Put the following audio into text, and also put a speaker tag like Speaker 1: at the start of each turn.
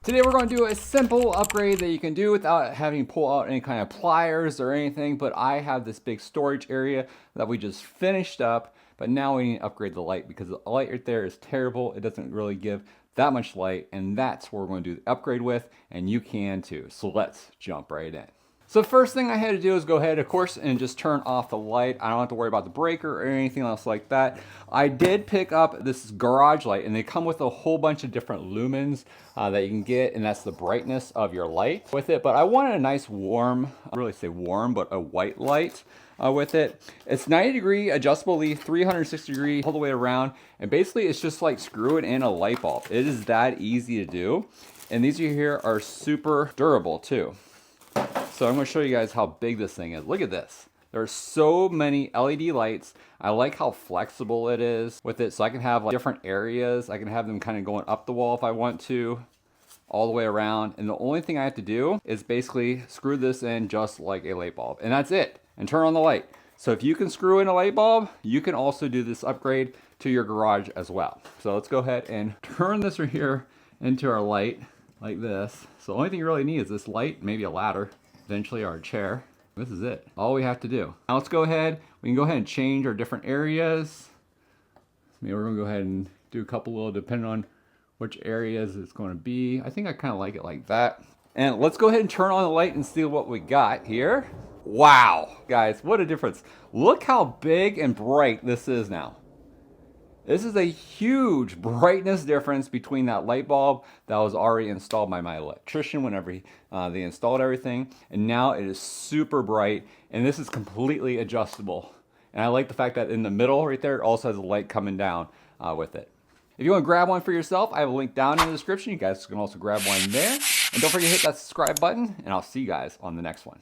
Speaker 1: Today we're going to do a simple upgrade that you can do without having to pull out any kind of pliers or anything, but I have this big storage area that we just finished up, but now we need to upgrade the light because the light right there is terrible. It doesn't really give that much light, and that's what we're going to do the upgrade with, and you can too. So let's jump right in. So first thing I had to do is go ahead, of course, and just turn off the light. I don't have to worry about the breaker or anything else like that. I did pick up this garage light, and they come with a whole bunch of different lumens that you can get, and that's the brightness of your light with it. But I wanted a nice warm, I don't really say warm, but a white light with it. It's 90 degree adjustable leaf, 360 degree all the way around, and basically it's just like screwing in a light bulb. It is that easy to do, and these here are super durable too. So I'm going to show you guys how big this thing is. Look at this. There are so many LED lights. I like how flexible it is with it. So I can have like different areas. I can have them kind of going up the wall if I want to, all the way around. And the only thing I have to do is basically screw this in just like a light bulb. And that's it. And turn on the light. So if you can screw in a light bulb, you can also do this upgrade to your garage as well. So let's go ahead and turn this right here into our light like this. So the only thing you really need is this light, maybe a ladder, eventually our chair. This is it. All we have to do. Now let's go ahead. We can go ahead and change our different areas. Maybe we're going to go ahead and do a couple little, depending on which areas it's going to be. I think I kind of like it like that. And let's go ahead and turn on the light and see what we got here. Wow, guys, what a difference. Look how big and bright this is now. This is a huge brightness difference between that light bulb that was already installed by my electrician whenever they installed everything. And now it is super bright, and this is completely adjustable. And I like the fact that in the middle right there, it also has a light coming down with it. If you want to grab one for yourself, I have a link down in the description. You guys can also grab one there. And don't forget to hit that subscribe button, and I'll see you guys on the next one.